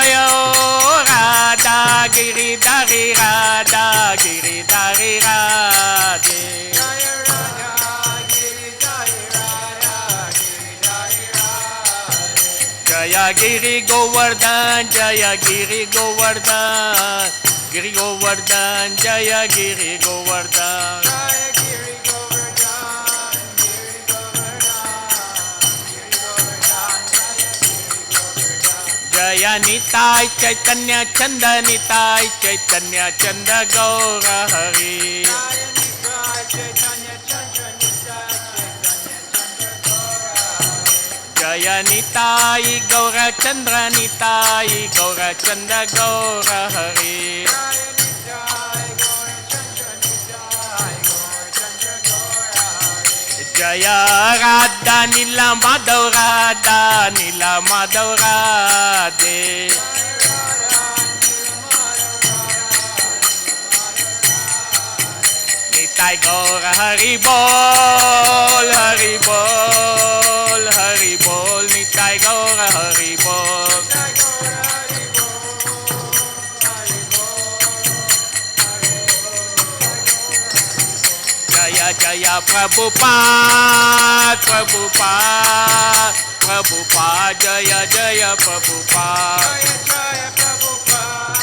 Jaya Radha Giridhari Radha Giridhari Radhe. Jaya Radha Giridhari Radha Giridhari Radhe. Jaya Giri Govardhan Jaya Giri Govardhan Giri Govardhan Jaya Giri Govardhan. Jaya Giri Govardhan Giri Govardhan Jaya Nitai Chaitanya Chanda Nitai Chaitanya Chanda Gaura Hari. Jaya Nitai Chaitanya Chanda Nitai Chaitanya Chanda Gaura. Jaya Nitai Gaura Chandra Nitai Gaura Chanda Gaura Hari. Jaya Nitai Gaura Chandra Nitai Gaura Chandra Gaura. Jaya Radha Nila Madhav Radha Nila Madhav Radhe. Nitai Gaura Hari Bol Hari Bol Hari Bol Nitai Gaura Hari Bol. Jaya Jaya Prabhupada Prabhupada Prabhupada Jaya Jaya Prabhupada. Jaya Jaya Prabhupada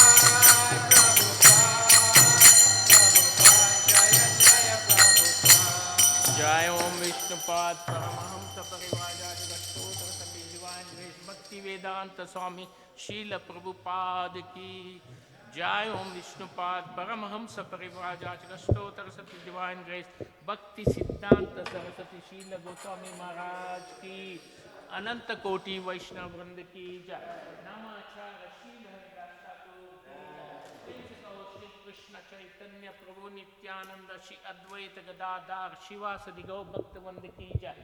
Jaya Jaya Prabhupada. Jai Om Vishnupad Paramahamsa Parivrajaka Stotra Sati Divine Grace Bhakti Vedanta Swami Srila Prabhupada Ki. Jai Om Vishnupad Paramahamsa Parivrajaka Stotra Sati Divine Grace Bhakti Siddhanta Saraswati Srila Goswami Maharaj Ki. Ananta Koti Vaishnav Vranda Ki Jai. Namacharya Srila Haridas Thakur Ki. Shri Krishna Chaitanya Prabhu Nityananda Shri Advaita Gadadhar Shivasadi Gau Bhaktavanda Ki Jai.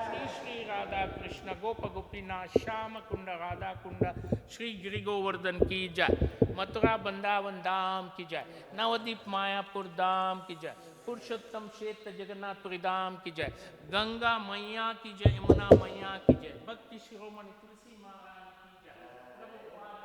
Shri Shri Radha Krishna Gopa Gopinath Shama Kunda Radha Kunda Shri Giri Govardhan Ki Jai. Mathura Vrindavan Dham Ki Jai. Navadip Mayapur Dham Ki Jai. Purushottam Kshetra Jagannath Puri Dham Ki Jai. Ganga Maiya Ki Jai. Yamuna Maiya Ki Jai. Bhakti Shiromani Tulsi Maharani Ki Jai. Prabhupada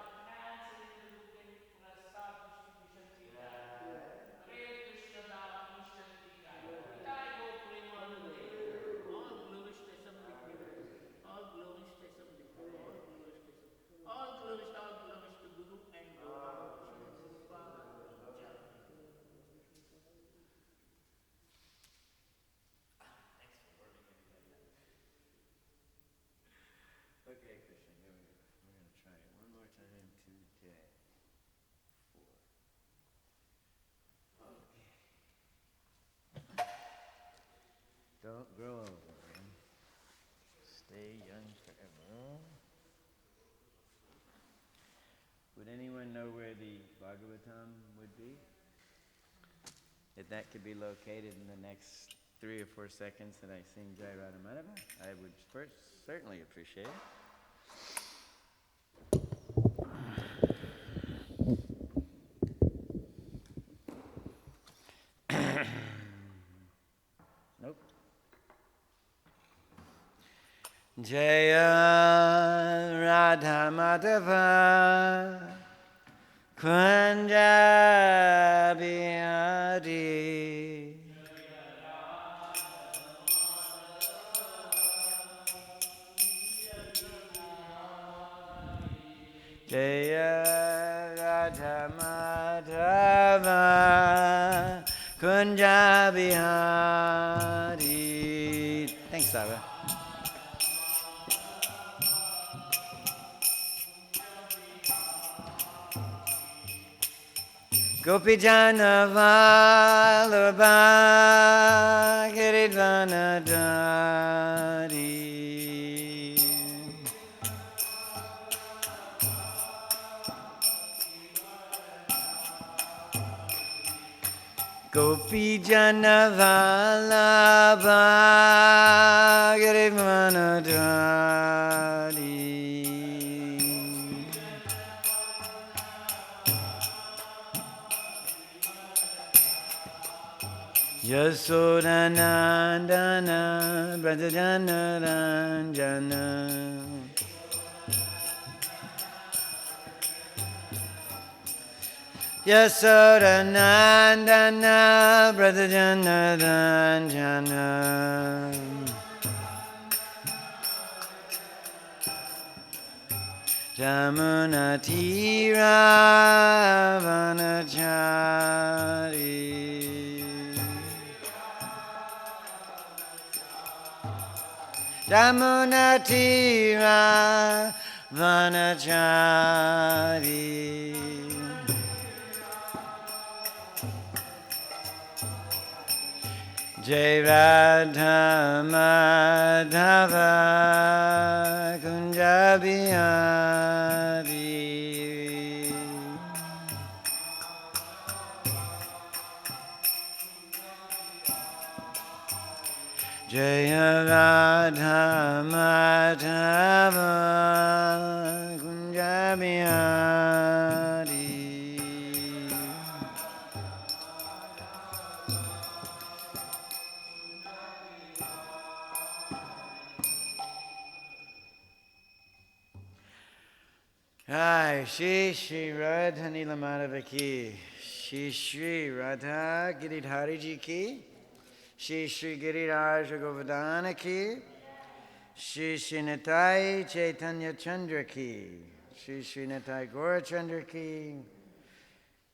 Okay, Krishna, here we go. We're going to try it one more time today. 4. Okay. Don't grow old, man. Stay young forever. Would anyone know where the Bhagavatam would be? If that could be located in the next 3 or 4 seconds that I sing Jai Radha Madhava, I would first certainly appreciate it. Nope. Jaya Radha Madhava Kunja Bihari Jaya Radha Madhava Kunja Bihari. Thanks, Sarah. Gopijana Vallabha Giridvanadari Gopijana Vallabha Giridvanadari Yasodhanandana Brajajana Ranjana Yasoda Nandana Brother Janadana Jamuna Tira Vanachari Jamuna Tira Vanachari Jai Radha Madhava Kunja Bihari Jai Radha Madhava Kunja Bihari Hi, Shri Radha Nilamadava ki, Shri Radha Giridhari ji ki, Shri Giriraj Govardhana ki, Shri Nitai Chaitanya Chandra ki, Shri Nitai Gaura Chandra ki,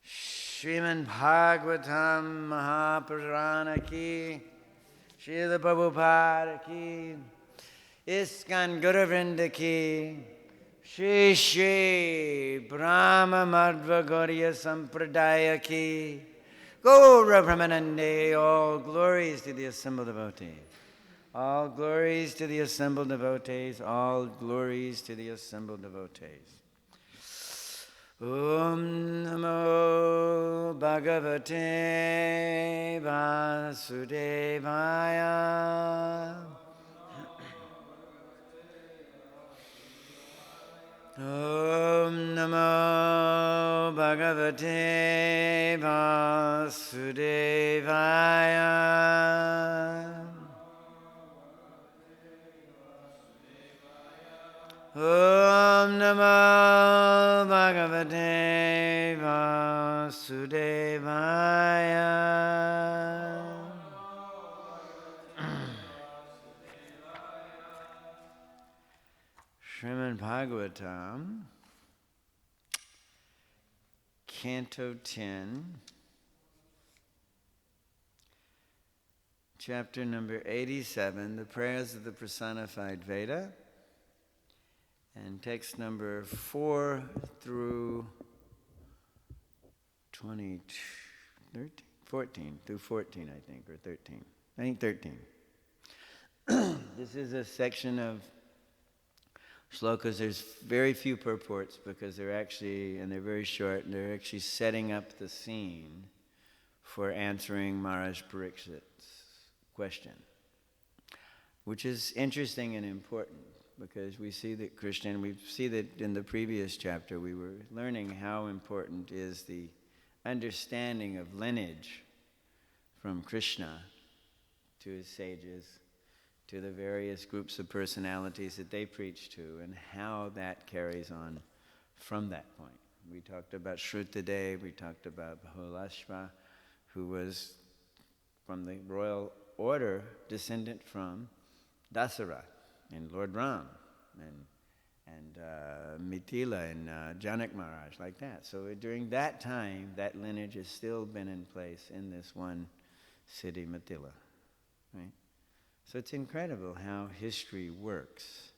Sriman Bhagavatam Mahapurana ki, Srila Prabhupada ki, Iskcon Guruvrinda ki, Shri Shri Brahma Madhva Gauriya Sampradaya ki, Gaura Brahmanande, all glories to the assembled devotees. All glories to the assembled devotees. All glories to the assembled devotees. Om Namo Bhagavate Vasudevaya. Om Namo Bhagavate Vasudevaya. Om Namo Bhagavate Vasudevaya. Srimad Bhagavatam, Canto 10, Chapter number 87, the prayers of the personified Veda, and text number 4 through 14 through 14, I think, or 13. I think 13. This is a section of shlokas. There's very few purports because they're very short, and they're actually setting up the scene for answering Maharaj Parikshit's question, which is interesting and important because we see that Krishna, and we see that in the previous chapter we were learning how important is the understanding of lineage from Krishna to his sages, to the various groups of personalities that they preach to, and how that carries on from that point. We talked about Shrutadev, we talked about Bahulashva, who was from the royal order, descendant from Dasara and Lord Ram, and Mithila and Janak Maharaj, like that. So during that time, that lineage has still been in place in this one city, Mithila, right? So it's incredible how history works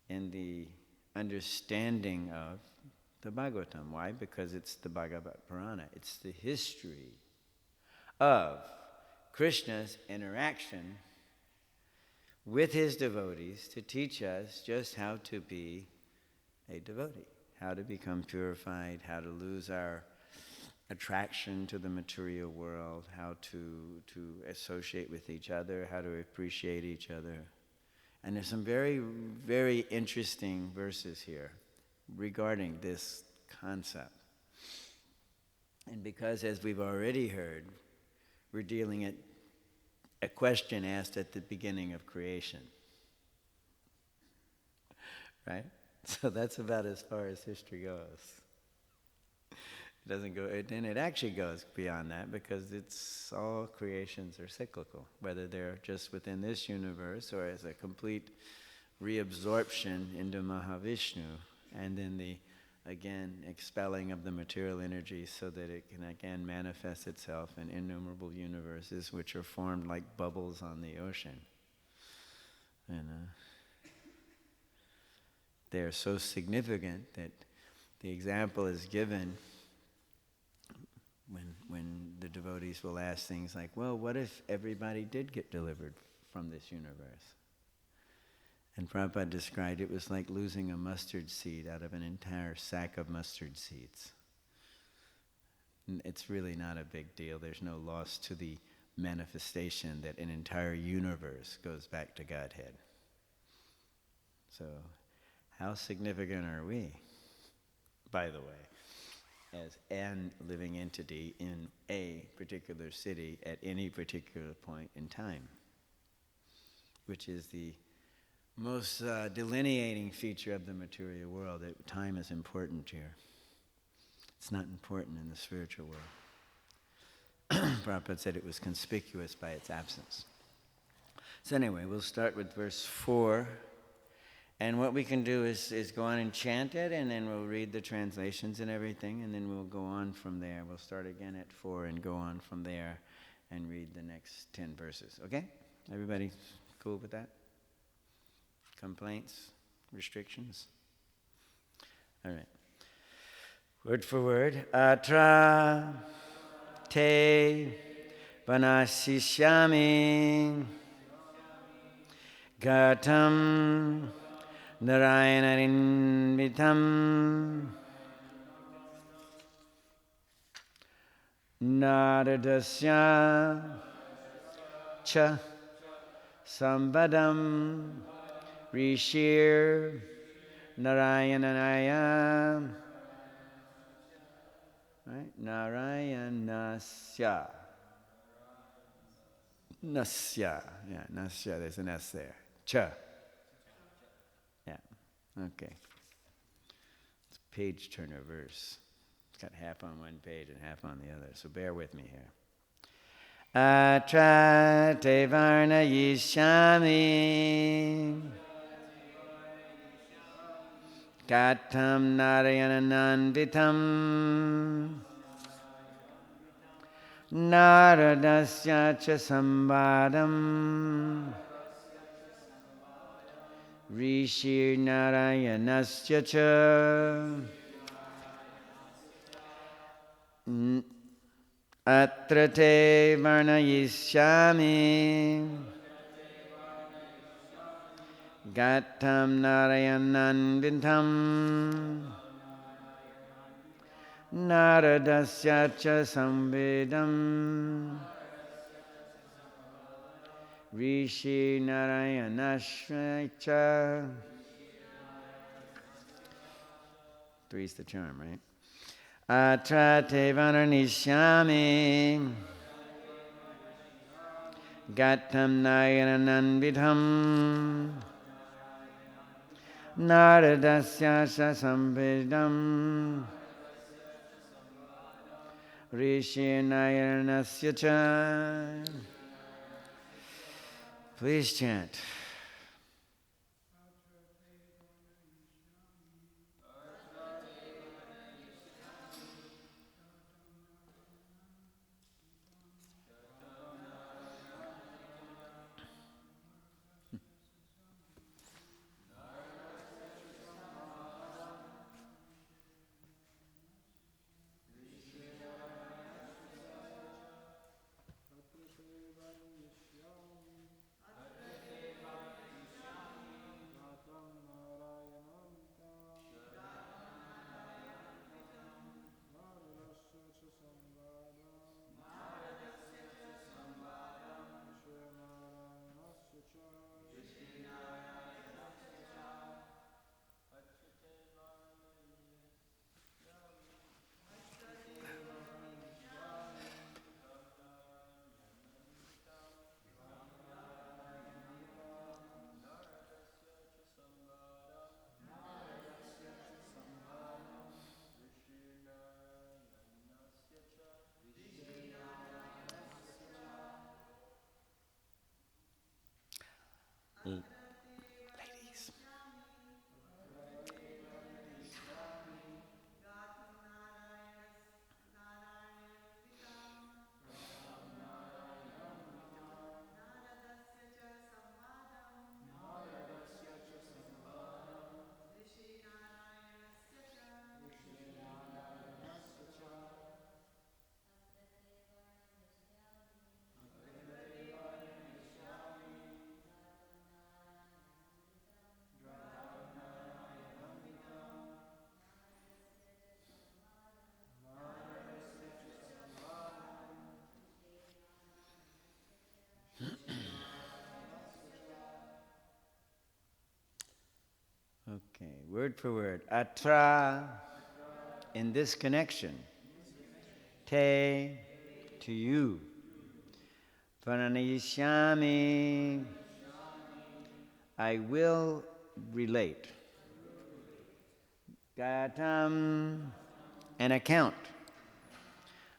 in the understanding of the Bhagavatam. Why? Because it's the Bhagavad Purana. It's the history of Krishna's interaction with his devotees to teach us just how to be a devotee, how to become purified, how to lose our attraction to the material world, how to associate with each other, how to appreciate each other. And there's some very, very interesting verses here regarding this concept. And because, as we've already heard, we're dealing at a question asked at the beginning of creation. Right? So that's about as far as history goes. doesn't go, and it actually goes beyond that because it's all creations are cyclical, whether they're just within this universe or as a complete reabsorption into Mahavishnu, and then the, again, expelling of the material energy so that it can again manifest itself in innumerable universes which are formed like bubbles on the ocean. And they're so significant that the example is given when the devotees will ask things like, well, what if everybody did get delivered from this universe? And Prabhupada described it was like losing a mustard seed out of an entire sack of mustard seeds. It's really not a big deal. There's no loss to the manifestation that an entire universe goes back to Godhead. So, how significant are we, by the way, as an living entity in a particular city at any particular point in time, which is the most delineating feature of the material world, that time is important here. It's not important in the spiritual world. Prabhupada said it was conspicuous by its absence. So anyway, we'll start with verse 4. And what we can do is go on and chant it, and then we'll read the translations and everything, and then we'll go on from there. We'll start again at 4 and go on from there and read the next 10 verses. Okay? Everybody cool with that? Complaints? Restrictions? All right. Word for word. Atra te vanasishyami gatam Narayanarinnvitam Naradasya Cha Sambadam Rishir Narayananaya. Right? Narayanasya. Nasya. Yeah, Nasya, there's an S there. Cha. Okay. It's a page turner verse. It's got half on one page and half on the other, so bear with me here. Atra te varna yishyami katam narayanananditam naradasya cha sambadam Rishi Narayanasya cha Atra te varnayishyami Gatam Narayananditam Naradasya cha samvedam Rishi Narayanasya. Three's the charm, right? Atra te vananishyami Gatam Narayananvidham Naradasya samvedam Rishi Narayanasya cha. Please chant. word for word. Atra, in this connection. Te, to you. Pranayishyami, I will relate. Gayatam, an account.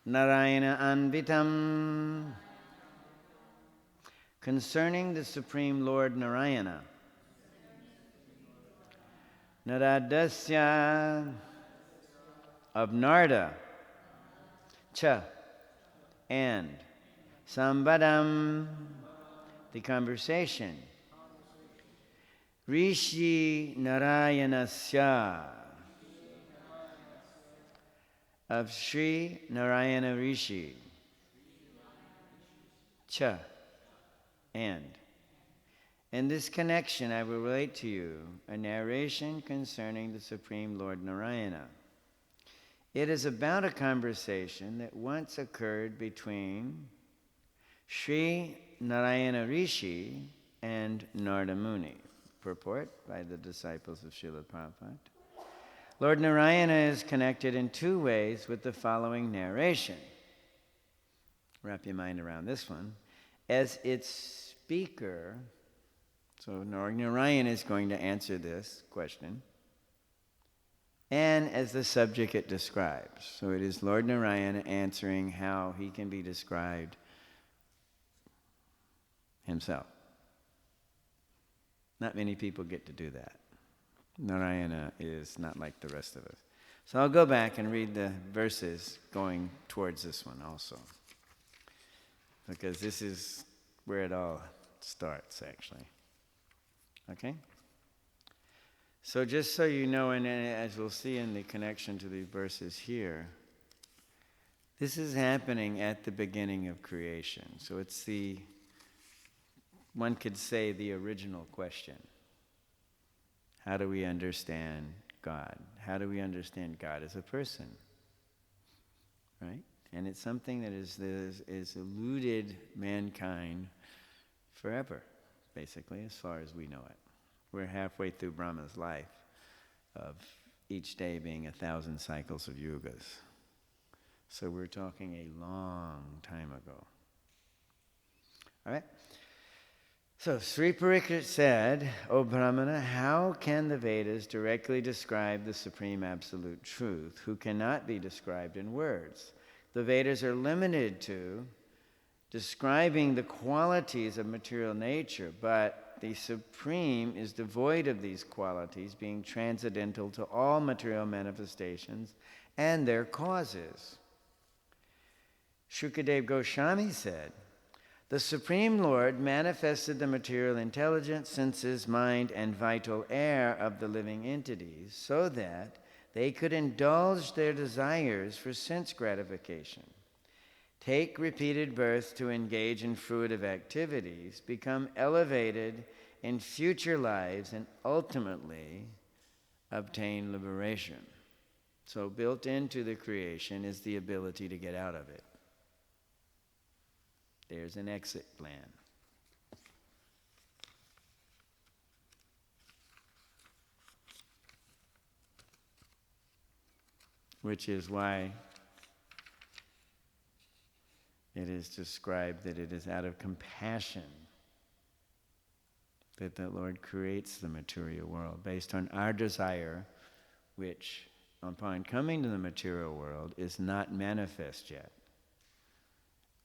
Narayana Anvitam, concerning the Supreme Lord Narayana. Naradasya, of Narda. Cha, and. Sambadam, the conversation. Rishi Narayanasya, of Sri Narayana Rishi. Cha, and. In this connection, I will relate to you a narration concerning the Supreme Lord Narayana. It is about a conversation that once occurred between Sri Narayana Rishi and Narada Muni. Purport by the disciples of Srila Prabhupada. Lord Narayana is connected in two ways with the following narration. Wrap your mind around this one. As its speaker, so Lord Narayana is going to answer this question, and as the subject it describes. So it is Lord Narayana answering how he can be described himself. Not many people get to do that. Narayana is not like the rest of us. So I'll go back and read the verses going towards this one also. Because this is where it all starts, actually. Okay? So just so you know, and as we'll see in the connection to these verses here, this is happening at the beginning of creation. So it's one could say, the original question. How do we understand God? How do we understand God as a person? Right? And it's something that is eluded mankind forever, basically, as far as we know it. We're halfway through Brahma's life, of each day being 1,000 cycles of yugas. So we're talking a long time ago. All right? So Sri Pariksit said, O Brahmana, how can the Vedas directly describe the Supreme Absolute Truth, who cannot be described in words? The Vedas are limited to describing the qualities of material nature, but the Supreme is devoid of these qualities, being transcendental to all material manifestations and their causes. Shukadev Goswami said, the Supreme Lord manifested the material intelligence, senses, mind, and vital air of the living entities so that they could indulge their desires for sense gratification, take repeated births to engage in fruitive activities, become elevated in future lives, and ultimately obtain liberation. So built into the creation is the ability to get out of it. There's an exit plan. Which is why it is described that it is out of compassion that the Lord creates the material world, based on our desire, which, upon coming to the material world, is not manifest yet,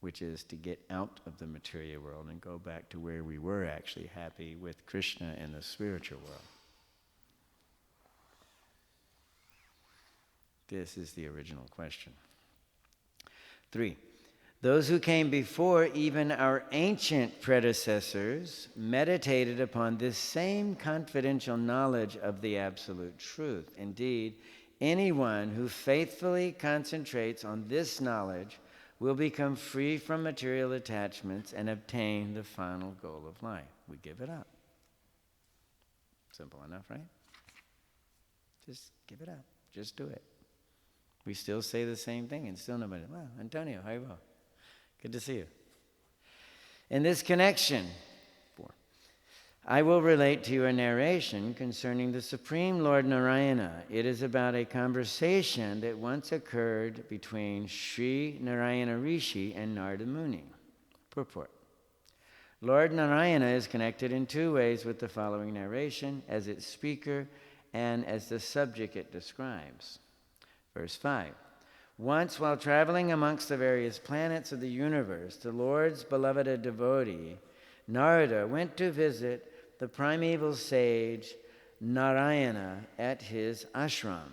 which is to get out of the material world and go back to where we were actually happy with Krishna in the spiritual world. This is the original question. 3. Those who came before, even our ancient predecessors, meditated upon this same confidential knowledge of the absolute truth. Indeed, anyone who faithfully concentrates on this knowledge will become free from material attachments and obtain the final goal of life. We give it up. Simple enough, right? Just give it up. Just do it. We still say the same thing and still nobody, wow, Antonio, how are you? Good to see you. In this connection, I will relate to you a narration concerning the Supreme Lord Narayana. It is about a conversation that once occurred between Sri Narayana Rishi and Narada Muni. Purport. Lord Narayana is connected in two ways with the following narration, as its speaker and as the subject it describes. Verse 5. Once, while traveling amongst the various planets of the universe, the Lord's beloved devotee, Narada, went to visit the primeval sage Narayana at his ashram.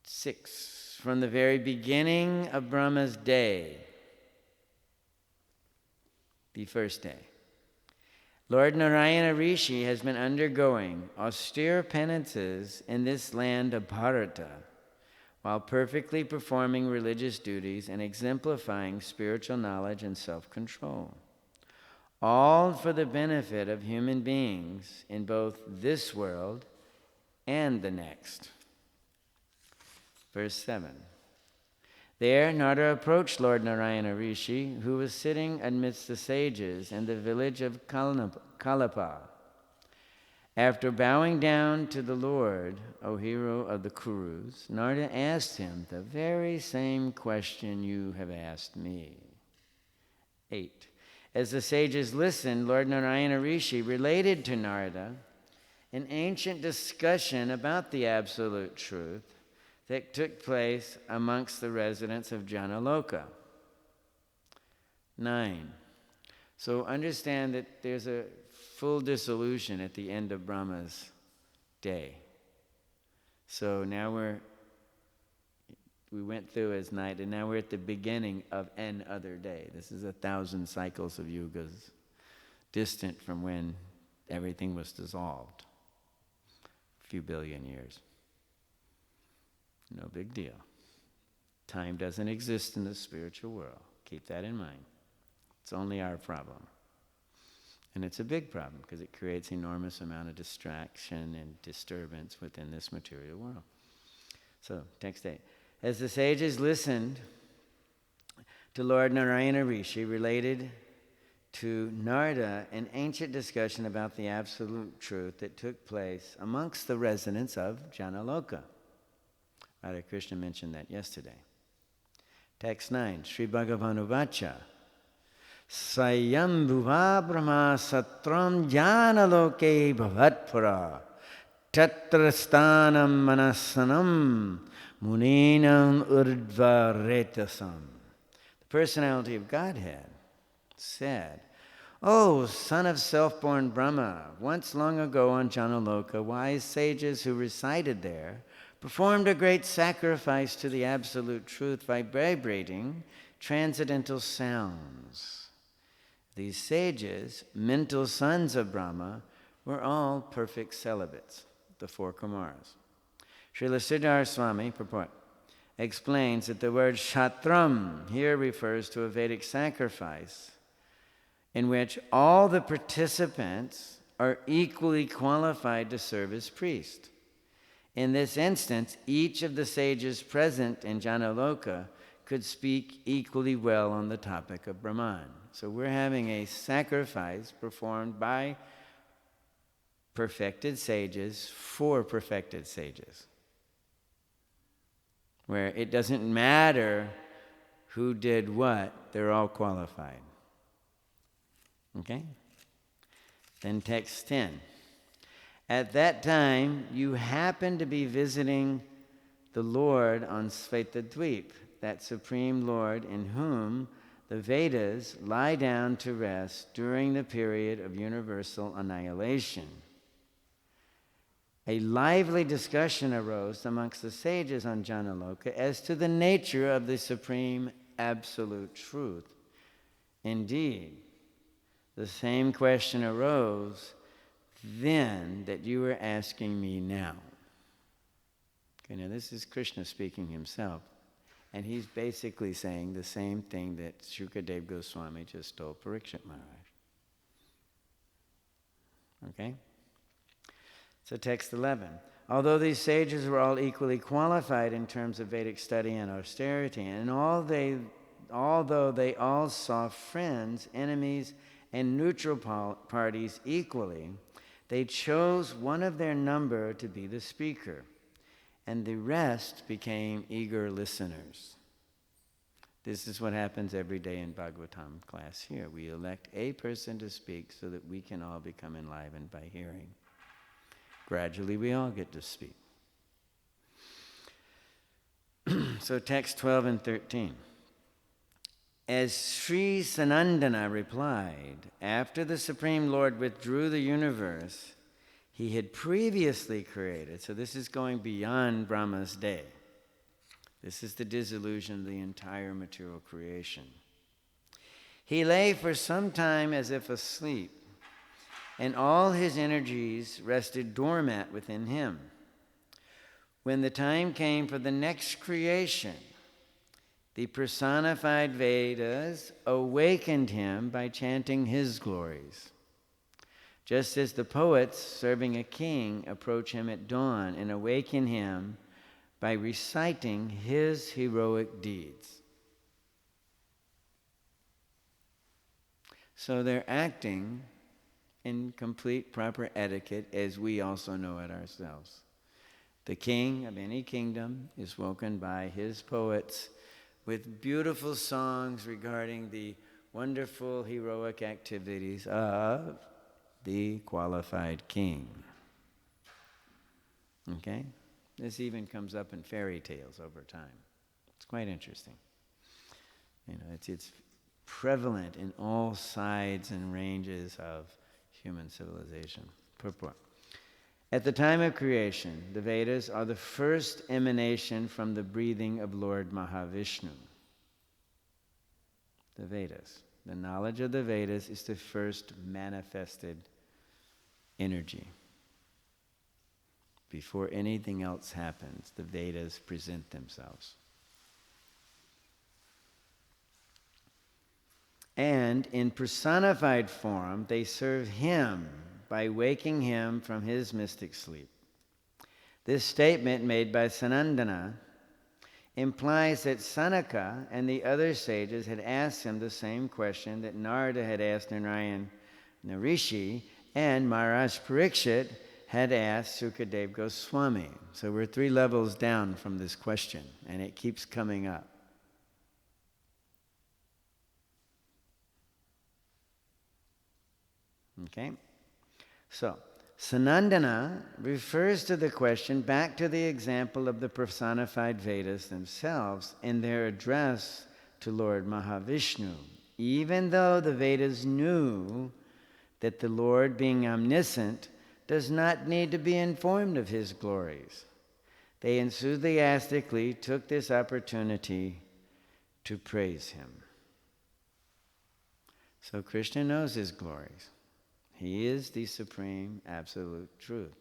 6. From the very beginning of Brahma's day, the first day, Lord Narayana Rishi has been undergoing austere penances in this land of Bharata, while perfectly performing religious duties and exemplifying spiritual knowledge and self-control, all for the benefit of human beings in both this world and the next. Verse 7. There, Narada approached Lord Narayana Rishi, who was sitting amidst the sages in the village of Kalapa. After bowing down to the Lord, O hero of the Kurus, Narada asked him the very same question you have asked me. 8. As the sages listened, Lord Narayana Rishi related to Narada an ancient discussion about the absolute truth that took place amongst the residents of Janaloka. 9. So understand that there's a full dissolution at the end of Brahma's day. So now we went through his night, and now we're at the beginning of an other day. This is 1,000 cycles of yugas, distant from when everything was dissolved. A few billion years. No big deal. Time doesn't exist in the spiritual world. Keep that in mind. It's only our problem. And it's a big problem because it creates enormous amount of distraction and disturbance within this material world. So, text 8. As the sages listened to Lord Narayana Rishi, related to Narada an ancient discussion about the absolute truth that took place amongst the residents of Janaloka. Radha Krishna mentioned that yesterday. Text 9, Sri Bhagavan Uvacha. Sayambhuva Brahma Satram Janaloke Bhavatpura Tatra Sthanam Manasanam Muninam Urdva Retasam. The personality of Godhead said, O son of self-born Brahma, once long ago on Janaloka, wise sages who resided there performed a great sacrifice to the absolute truth by vibrating transcendental sounds. These sages, mental sons of Brahma, were all perfect celibates, the four Kumaras. Srila Siddhar Swami, purport, explains that the word shatram here refers to a Vedic sacrifice in which all the participants are equally qualified to serve as priest. In this instance, each of the sages present in Janaloka could speak equally well on the topic of Brahman. So we're having a sacrifice performed by perfected sages for perfected sages, where it doesn't matter who did what, they're all qualified. Okay? Then text 10. At that time, you happened to be visiting the Lord on Svetadweep, that Supreme Lord in whom the Vedas lie down to rest during the period of universal annihilation. A lively discussion arose amongst the sages on Janaloka as to the nature of the supreme absolute truth. Indeed, the same question arose then that you were asking me now. Okay, now this is Krishna speaking himself, and he's basically saying the same thing that Shukadeva Goswami just told Parikshit Maharaj. Okay? So text 11. Although these sages were all equally qualified in terms of Vedic study and austerity, and although they all saw friends, enemies, and neutral parties equally, they chose one of their number to be the speaker, and the rest became eager listeners. This is what happens every day in Bhagavatam class here. We elect a person to speak so that we can all become enlivened by hearing. Gradually, we all get to speak. So text 12 and 13. As Sri Sanandana replied, after the Supreme Lord withdrew the universe he had previously created, so this is going beyond Brahma's day. This is the dissolution of the entire material creation. He lay for some time as if asleep, and all his energies rested dormant within him. When the time came for the next creation, the personified Vedas awakened him by chanting his glories, just as the poets serving a king approach him at dawn and awaken him by reciting his heroic deeds. So they're acting in complete proper etiquette, as we also know it ourselves. The king of any kingdom is woken by his poets with beautiful songs regarding the wonderful heroic activities of the qualified king. Okay? This even comes up in fairy tales over time. It's quite interesting. You know, it's prevalent in all sides and ranges of human civilization. Purport. At the time of creation, the Vedas are the first emanation from the breathing of Lord Mahavishnu. The Vedas. The knowledge of the Vedas is the first manifested energy. Before anything else happens, the Vedas present themselves. And in personified form, they serve him by waking him from his mystic sleep. This statement made by Sanandana implies that Sanaka and the other sages had asked him the same question that Narada had asked Narayan Rishi and Maharaj Parikshit had asked Sukadeva Goswami. So we're 3 levels down from this question, and it keeps coming up. Okay? So, Sanandana refers to the question back to the example of the personified Vedas themselves in their address to Lord Mahavishnu. Even though the Vedas knew that the Lord, being omniscient, does not need to be informed of his glories, they enthusiastically took this opportunity to praise him. So Krishna knows his glories. He is the supreme absolute truth.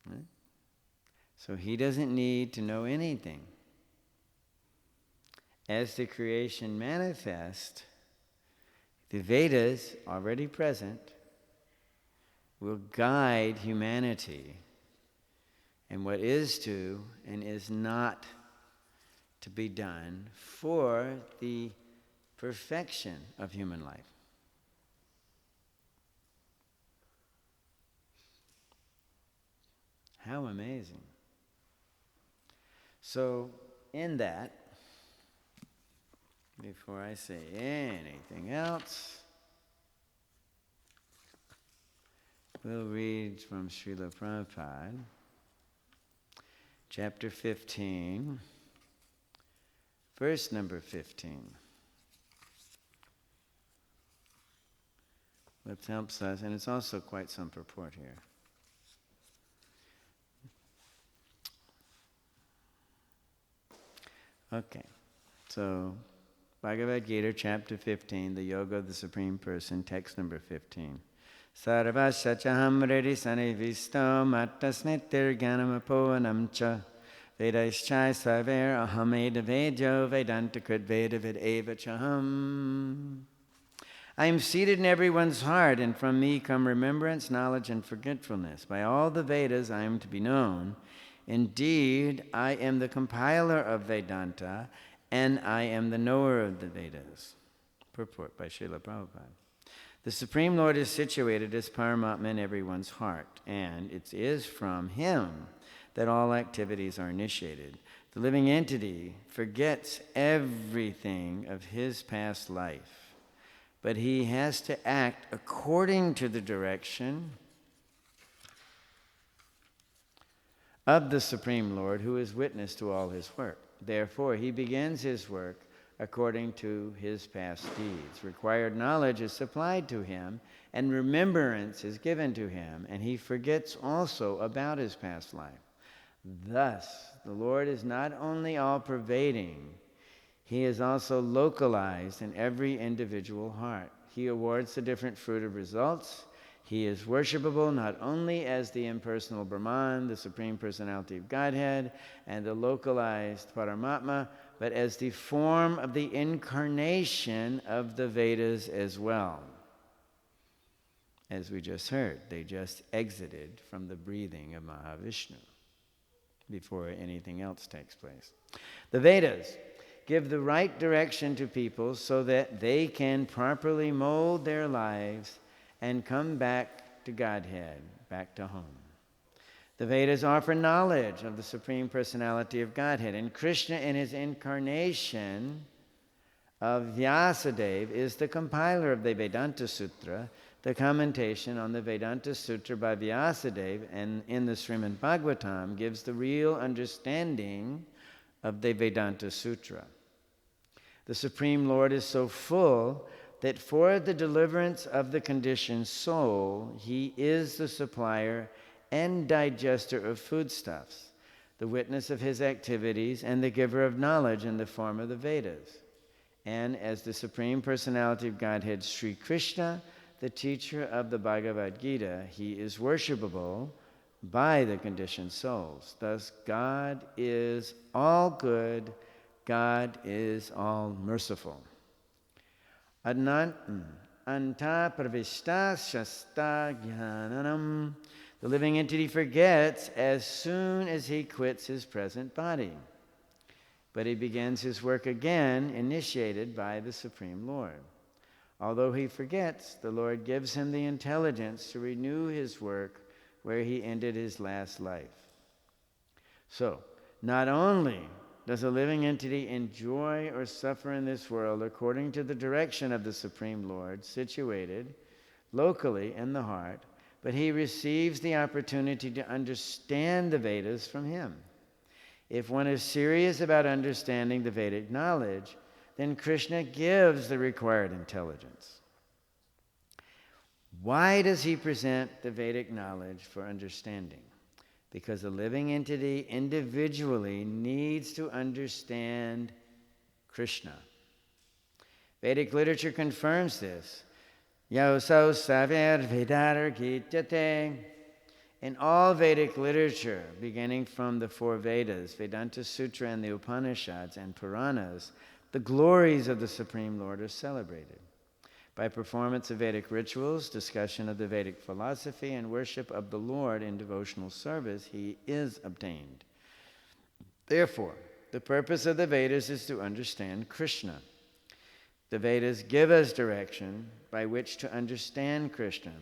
Right? So he doesn't need to know anything. As the creation manifests, the Vedas, already present, will guide humanity in what is to and is not to be done for the perfection of human life. How amazing. So, in that, before I say anything else, we'll read from Srila Prabhupada, chapter 15, verse number 15. Which helps us, and it's also quite some purport here. Okay, so Bhagavad Gita, chapter 15, the Yoga of the Supreme Person, text number 15. Sarvasya chaham redi sanivisto mattasnitir ganamapoanam cha vedaishchai sarver ahameda vejo vedanta krit veda vid eva chaham. I am seated in everyone's heart, and from me come remembrance, knowledge, and forgetfulness. By all the Vedas I am to be known. Indeed, I am the compiler of Vedanta, and I am the knower of the Vedas. Purport by Srila Prabhupada. The Supreme Lord is situated as Paramatma in everyone's heart, and it is from Him that all activities are initiated. The living entity forgets everything of his past life, but he has to act according to the direction of the Supreme Lord, who is witness to all his work. Therefore, he begins his work according to his past deeds. Required knowledge is supplied to him, and remembrance is given to him, and he forgets also about his past life. Thus, the Lord is not only all-pervading, he is also localized in every individual heart. He awards the different fruit of results. He is worshipable not only as the impersonal Brahman, the Supreme Personality of Godhead, and the localized Paramatma, but as the form of the incarnation of the Vedas as well. As we just heard, they just exited from the breathing of Mahavishnu before anything else takes place. The Vedas give the right direction to people so that they can properly mold their lives and come back to Godhead, back to home. The Vedas offer knowledge of the Supreme Personality of Godhead, and Krishna in his incarnation of Vyasadeva is the compiler of the Vedanta Sutra, the commentation on the Vedanta Sutra by Vyasadeva, and in the Srimad Bhagavatam gives the real understanding of the Vedanta Sutra. The Supreme Lord is so full that for the deliverance of the conditioned soul, he is the supplier and digester of foodstuffs, the witness of his activities, and the giver of knowledge in the form of the Vedas. And as the Supreme Personality of Godhead, Sri Krishna, the teacher of the Bhagavad Gita, he is worshipable by the conditioned souls. Thus, God is all good, God is all merciful. Anta pravishta shasta jnanam. The living entity forgets as soon as he quits his present body. But he begins his work again, initiated by the Supreme Lord. Although he forgets, the Lord gives him the intelligence to renew his work where he ended his last life. So, not only does a living entity enjoy or suffer in this world according to the direction of the Supreme Lord, situated locally in the heart, but he receives the opportunity to understand the Vedas from him. If one is serious about understanding the Vedic knowledge, then Krishna gives the required intelligence. Why does he present the Vedic knowledge for understanding? Because a living entity individually needs to understand Krishna. Vedic literature confirms this. Yosau saver vedar gityate. In all Vedic literature, beginning from the four Vedas, Vedanta Sutra and the Upanishads and Puranas, the glories of the Supreme Lord are celebrated. By performance of Vedic rituals, discussion of the Vedic philosophy, and worship of the Lord in devotional service, he is obtained. Therefore, the purpose of the Vedas is to understand Krishna. The Vedas give us direction by which to understand Krishna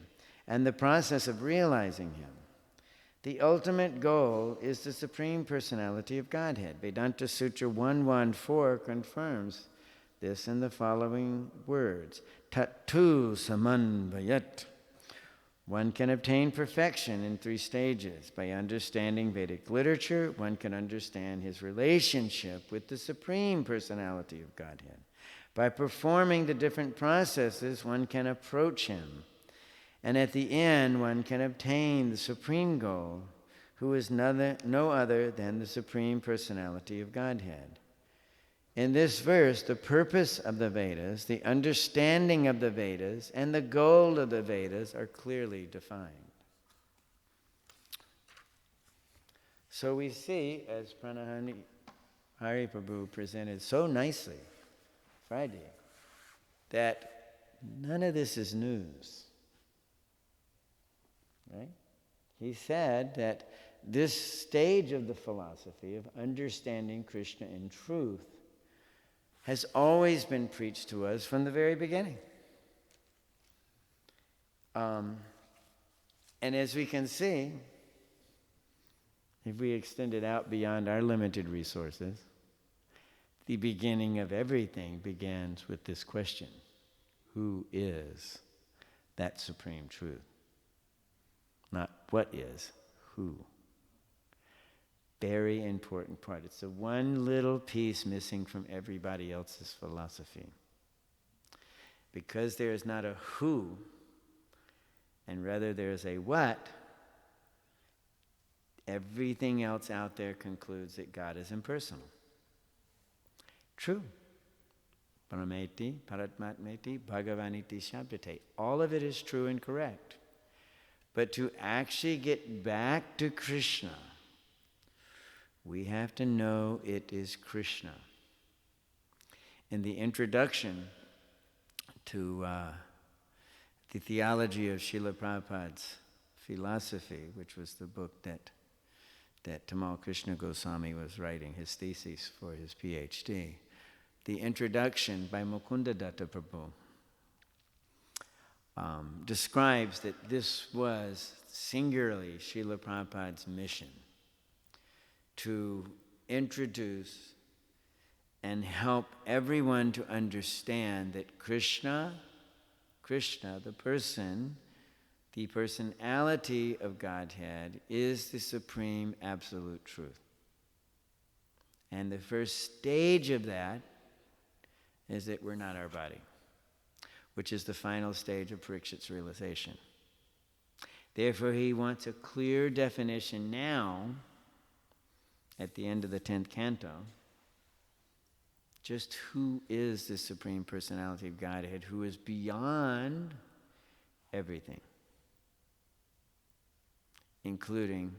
and the process of realizing him. The ultimate goal is the Supreme Personality of Godhead. Vedanta Sutra 114 confirms this in the following words. Tattu samanvayat. One can obtain perfection in 3 stages. By understanding Vedic literature, one can understand his relationship with the Supreme Personality of Godhead. By performing the different processes, one can approach him. And at the end, one can obtain the supreme goal, who is no other than the Supreme Personality of Godhead. In this verse, the purpose of the Vedas, the understanding of the Vedas, and the goal of the Vedas are clearly defined. So we see, as Pranahani Hari Prabhu presented so nicely Friday, that none of this is news. Right? He said that this stage of the philosophy of understanding Krishna in truth has always been preached to us from the very beginning. And as we can see, if we extend it out beyond our limited resources, the beginning of everything begins with this question: who is that supreme truth? Not what is, who. Very important part. It's the one little piece missing from everybody else's philosophy. Because there is not a who, and rather there is a what, everything else out there concludes that God is impersonal. True. Parameti, Paratmatmeti, Bhagavaniti Shabdate. All of it is true and correct. But to actually get back to Krishna, we have to know it is Krishna. In the introduction to the theology of Srila Prabhupada's philosophy, which was the book that Tamal Krishna Goswami was writing, his thesis for his PhD, the introduction by Mukunda Datta Prabhu describes that this was singularly Srila Prabhupada's mission to introduce and help everyone to understand that Krishna, the person, the personality of Godhead, is the supreme absolute truth. And the first stage of that is that we're not our body, which is the final stage of Parikshit's realization. Therefore, he wants a clear definition now, at the end of the 10th canto, just who is the Supreme Personality of Godhead, who is beyond everything, including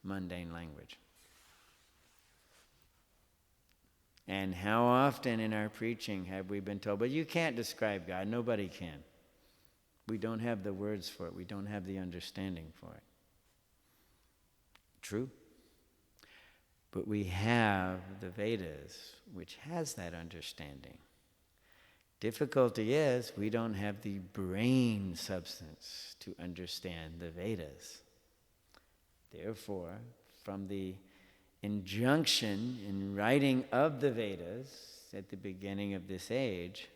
mundane language. And how often in our preaching have we been told, but you can't describe God, nobody can. We don't have the words for it, we don't have the understanding for it. True. But we have the Vedas, which has that understanding. Difficulty is we don't have the brain substance to understand the Vedas. Therefore, from the injunction in writing of the Vedas at the beginning of this age,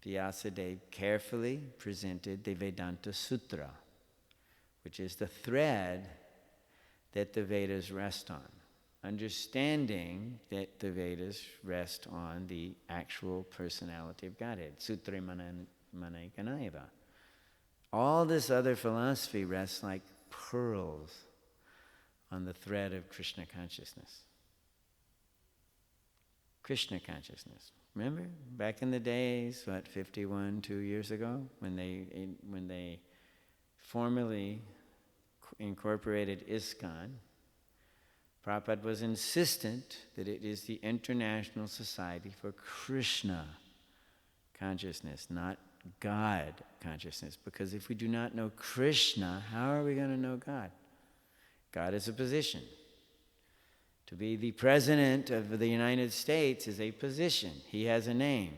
Vyasadeva carefully presented the Vedanta Sutra, which is the thread that the Vedas rest on. Understanding that the Vedas rest on the actual personality of Godhead. Sutre Manaikanaiva. All this other philosophy rests like pearls on the thread of Krishna consciousness. Krishna consciousness. Remember, back in the days, 2 years ago, when they formally incorporated Iskcon, Prabhupada was insistent that it is the International Society for Krishna consciousness, not God consciousness. Because if we do not know Krishna, how are we going to know God? God is a position. To be the President of the United States is a position. He has a name.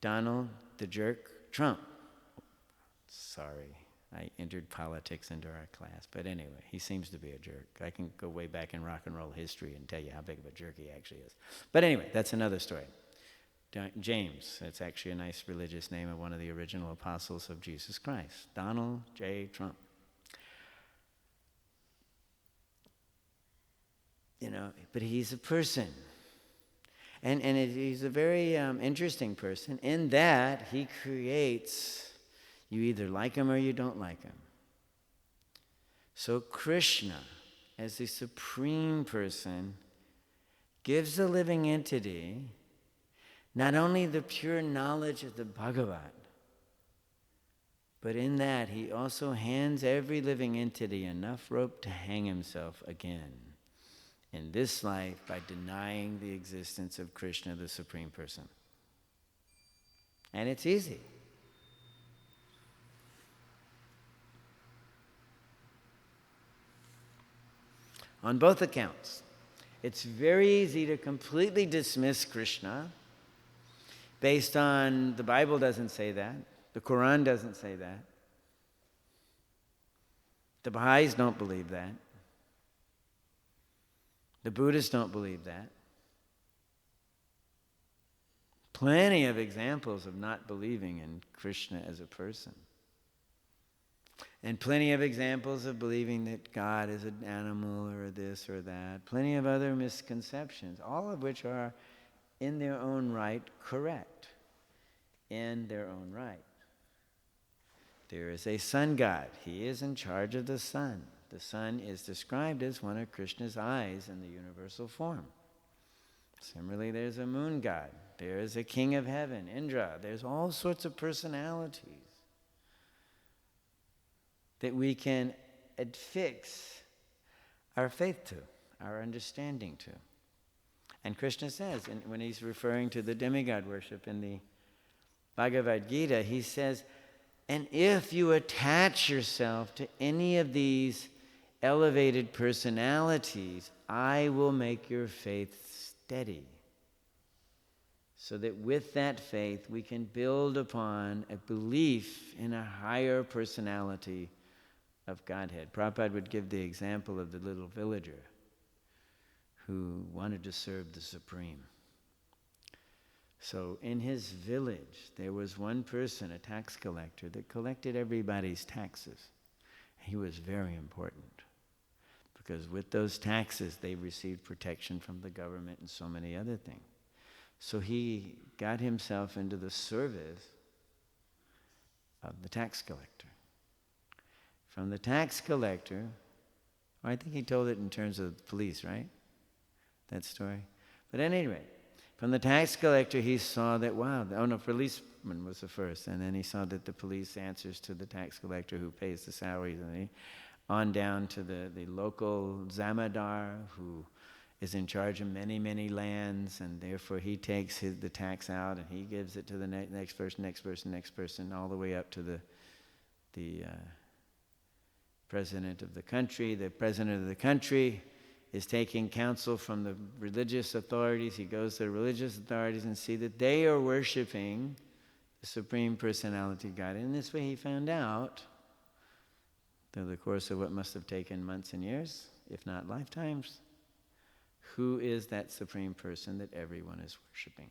Donald the Jerk Trump. Sorry. I entered politics into our class. But anyway, he seems to be a jerk. I can go way back in rock and roll history and tell you how big of a jerk he actually is. But anyway, that's another story. James, that's actually a nice religious name of one of the original apostles of Jesus Christ. Donald J. Trump. You know, but he's a person. And he's a very interesting person in that he creates... You either like him or you don't like him. So Krishna, as the supreme person, gives the living entity not only the pure knowledge of the Bhagavat, but in that he also hands every living entity enough rope to hang himself again in this life by denying the existence of Krishna, the supreme person. And it's easy. On both accounts, It's very easy to completely dismiss Krishna based on the Bible doesn't say that, the Quran doesn't say that, the Baha'is don't believe that, the Buddhists don't believe that. Plenty of examples of not believing in Krishna as a person. And plenty of examples of believing that God is an animal or this or that. Plenty of other misconceptions, all of which are in their own right correct. In their own right. There is a sun god. He is in charge of the sun. The sun is described as one of Krishna's eyes in the universal form. Similarly, there's a moon god. There is a king of heaven, Indra. There's all sorts of personalities that we can affix our faith to, our understanding to. And Krishna says, when he's referring to the demigod worship in the Bhagavad Gita, he says, and if you attach yourself to any of these elevated personalities, I will make your faith steady. So that with that faith, we can build upon a belief in a higher personality of Godhead. Prabhupada would give the example of the little villager who wanted to serve the Supreme. So in his village, there was one person, a tax collector, that collected everybody's taxes. He was very important because with those taxes, they received protection from the government and so many other things. So he got himself into the service of the tax collector. From the tax collector, I think he told it in terms of the police, right? That story. But at any rate, from the tax collector, he saw that, policeman was the first. And then he saw that the police answers to the tax collector who pays the salaries. And on down to the local zamadar who is in charge of many, many lands. And therefore he takes the tax out and he gives it to the next person, all the way up to the president of the country. The president of the country is taking counsel from the religious authorities. He goes to the religious authorities and see that they are worshiping the Supreme Personality God. And in this way he found out, through the course of what must have taken months and years, if not lifetimes, who is that Supreme Person that everyone is worshiping.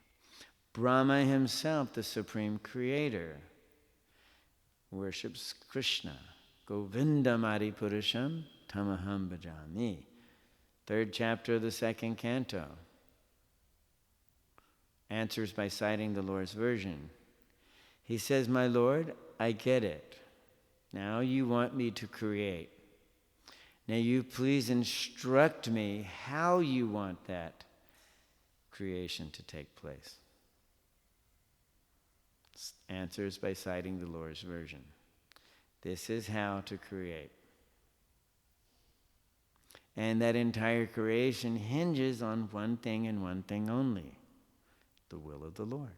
Brahma himself, the Supreme Creator, worships Krishna. Govindamadi Purusham Tamaham Bhajami. 3rd chapter of the 2nd canto. Answers by citing the Lord's version. He says, my Lord, I get it. Now you want me to create. Now you please instruct me how you want that creation to take place. Answers by citing the Lord's version. This is how to create. And that entire creation hinges on one thing and one thing only, the will of the Lord.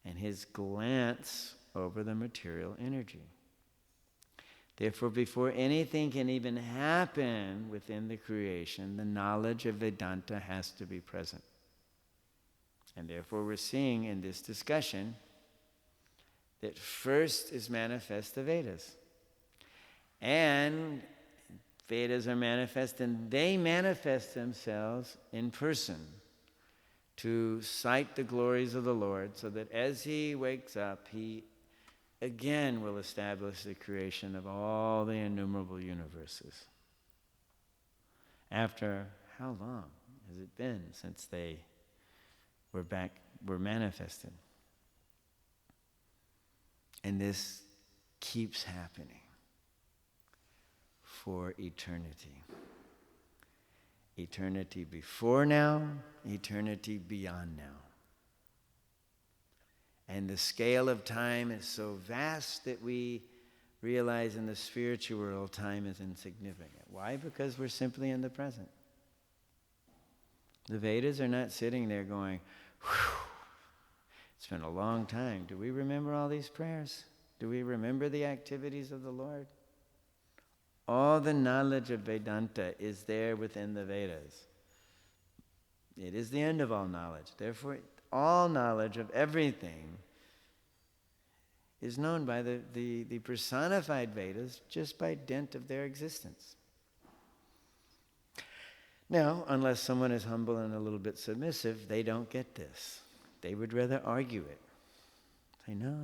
And his glance over the material energy. Therefore, before anything can even happen within the creation, the knowledge of Vedanta has to be present. And therefore we're seeing in this discussion that first is manifest the Vedas. And Vedas are manifest, and they manifest themselves in person to cite the glories of the Lord, so that as he wakes up, he again will establish the creation of all the innumerable universes. After how long has it been since they were manifested? And this keeps happening for eternity. Eternity before now, eternity beyond now. And the scale of time is so vast that we realize in the spiritual world time is insignificant. Why? Because we're simply in the present. The Vedas are not sitting there going, whew, it's been a long time. Do we remember all these prayers? Do we remember the activities of the Lord? All the knowledge of Vedanta is there within the Vedas. It is the end of all knowledge. Therefore, all knowledge of everything is known by the personified Vedas just by dint of their existence. Now, unless someone is humble and a little bit submissive, they don't get this. They would rather argue it. Say, no,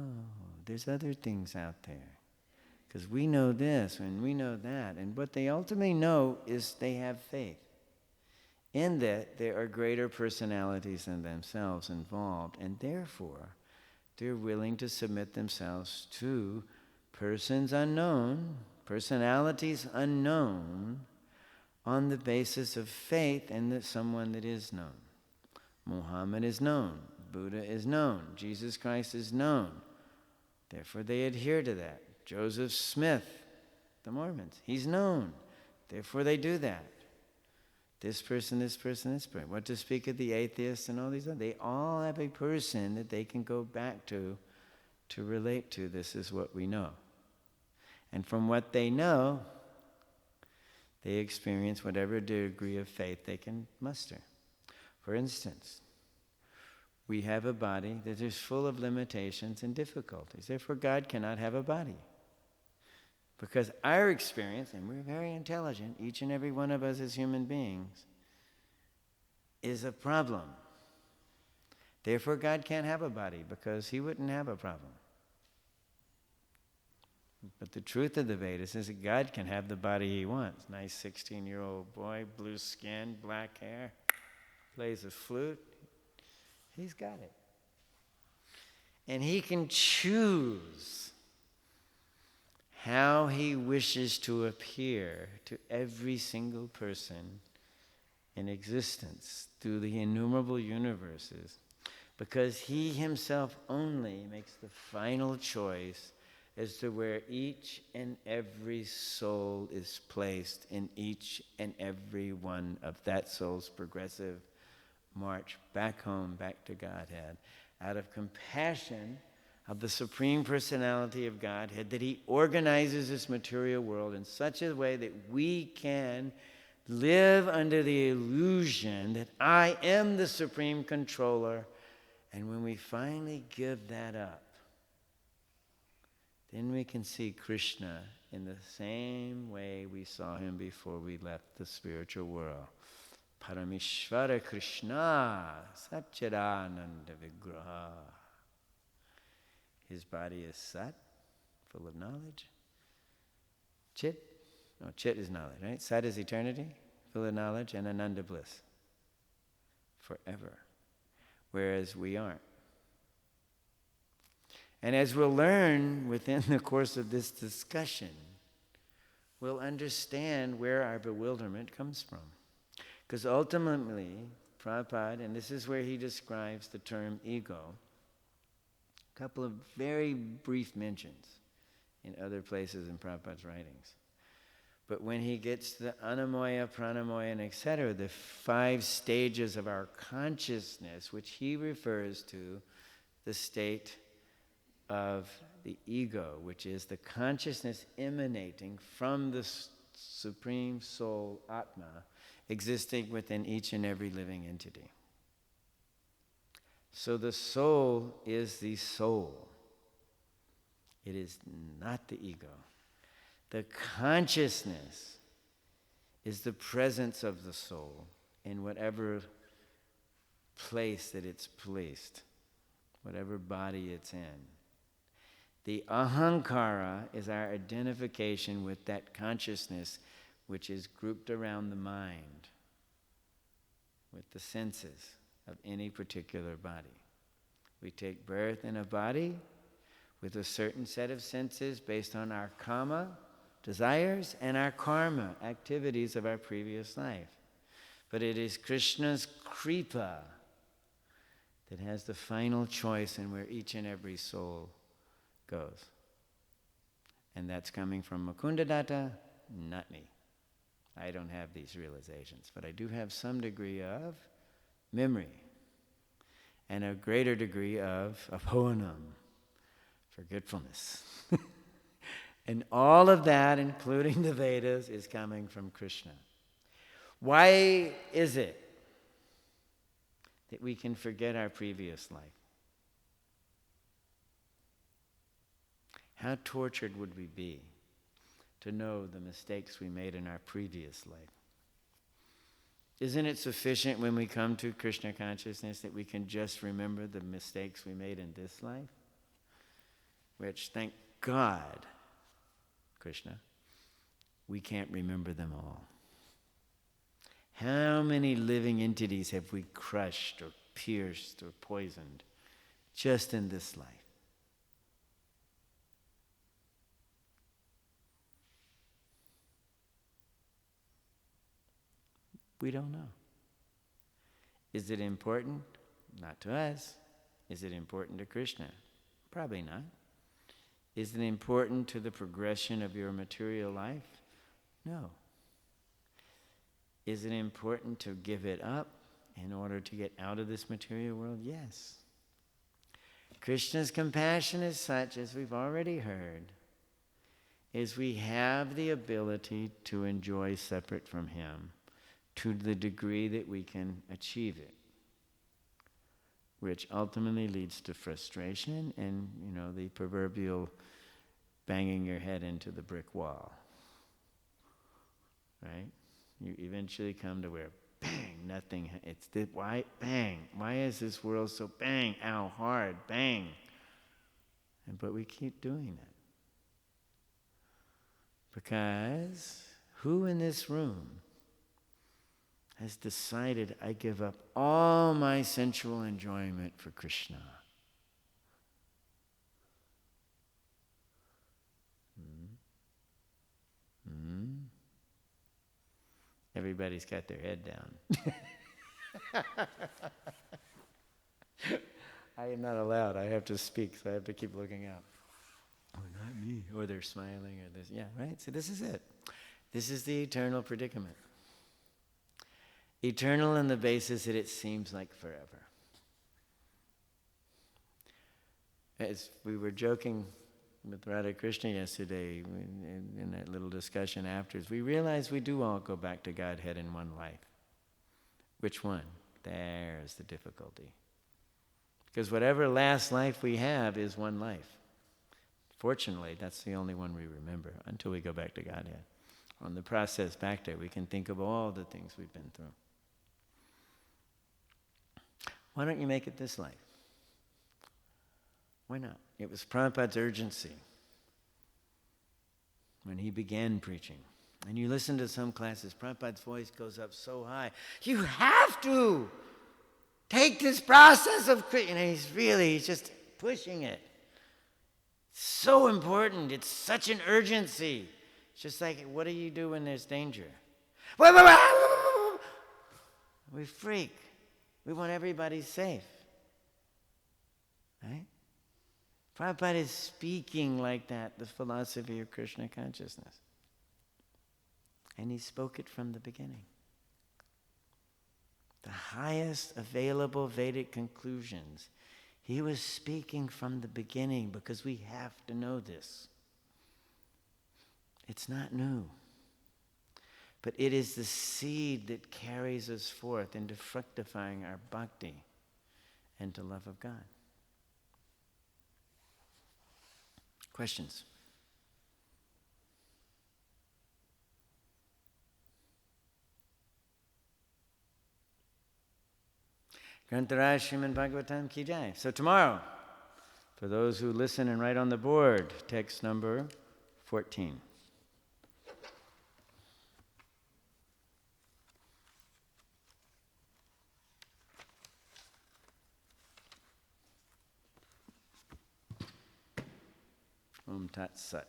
there's other things out there. Because we know this and we know that. And what they ultimately know is they have faith. In that there are greater personalities than themselves involved. And therefore, they're willing to submit themselves to persons unknown, personalities unknown, on the basis of faith in someone that is known. Muhammad is known. Buddha is known. Jesus Christ is known. Therefore, they adhere to that. Joseph Smith, the Mormons, he's known. Therefore, they do that. This person, this person, this person. What to speak of the atheists and all these others? They all have a person that they can go back to relate to. This is what we know. And from what they know, they experience whatever degree of faith they can muster. For instance, we have a body that is full of limitations and difficulties. Therefore, God cannot have a body. Because our experience, and we're very intelligent, each and every one of us as human beings, is a problem. Therefore, God can't have a body because he wouldn't have a problem. But the truth of the Vedas is that God can have the body he wants. Nice 16-year-old boy, blue skin, black hair, plays a flute. He's got it. And he can choose how he wishes to appear to every single person in existence through the innumerable universes, because he himself only makes the final choice as to where each and every soul is placed in each and every one of that soul's progressive march back home, back to Godhead, out of compassion of the Supreme Personality of Godhead, that he organizes this material world in such a way that we can live under the illusion that I am the Supreme Controller. And when we finally give that up, then we can see Krishna in the same way we saw him before we left the spiritual world. Parameshvara Krishna Satchidananda Vigraha. His body is Sat, full of knowledge. Chit is knowledge, right? Sat is eternity, full of knowledge, and Ananda bliss. Forever. Whereas we aren't. And as we'll learn within the course of this discussion, we'll understand where our bewilderment comes from. Because ultimately, Prabhupada, and this is where he describes the term ego, a couple of very brief mentions in other places in Prabhupada's writings. But when he gets to the anamoya, pranamoya, and etc., the 5 stages of our consciousness, which he refers to the state of the ego, which is the consciousness emanating from the Supreme Soul, Atma, existing within each and every living entity. So the soul is the soul. It is not the ego. The consciousness is the presence of the soul in whatever place that it's placed, whatever body it's in. The ahankara is our identification with that consciousness which is grouped around the mind, with the senses of any particular body. We take birth in a body with a certain set of senses based on our kama, desires, and our karma, activities of our previous life. But it is Krishna's Kripa that has the final choice in where each and every soul goes. And that's coming from Mukundadatta, not me. I don't have these realizations, but I do have some degree of memory and a greater degree of aphoanam, forgetfulness. And all of that, including the Vedas, is coming from Krishna. Why is it that we can forget our previous life? How tortured would we be to know the mistakes we made in our previous life? Isn't it sufficient when we come to Krishna consciousness that we can just remember the mistakes we made in this life? Which, thank God, Krishna, we can't remember them all. How many living entities have we crushed or pierced or poisoned just in this life? We don't know. Is it important? Not to us. Is it important to Krishna? Probably not. Is it important to the progression of your material life? No. Is it important to give it up in order to get out of this material world? Yes. Krishna's compassion is such, as we've already heard, is we have the ability to enjoy separate from Him to the degree that we can achieve it, which ultimately leads to frustration and, the proverbial banging your head into the brick wall, right? You eventually come to where, bang, nothing, why, bang, why is this world so bang, ow, hard, bang? But we keep doing it. Because who in this room has decided I give up all my sensual enjoyment for Krishna? Everybody's got their head down. I am not allowed. I have to speak, so I have to keep looking up. Oh, not me. Or they're smiling, or this. Yeah, right? So this is it. This is the eternal predicament. Eternal on the basis that it seems like forever. As we were joking with Radha Krishna yesterday in that little discussion afterwards, we realized we do all go back to Godhead in one life. Which one? There's the difficulty. Because whatever last life we have is one life. Fortunately, that's the only one we remember until we go back to Godhead. On the process back there, we can think of all the things we've been through. Why don't you make it this life? Why not? It was Prabhupada's urgency when he began preaching. And you listen to some classes, Prabhupada's voice goes up so high. You have to take this process of, he's just pushing it. It's so important. It's such an urgency. It's just like, what do you do when there's danger? We freak. We want everybody safe. Right? Prabhupada is speaking like that, the philosophy of Krishna consciousness. And he spoke it from the beginning. The highest available Vedic conclusions. He was speaking from the beginning because we have to know this. It's not new. But it is the seed that carries us forth into fructifying our bhakti and to love of God. Questions? Grantaraj Srimad Bhagavatam Ki Jai. So tomorrow, for those who listen and write on the board, text number 14. Om Tat Sat.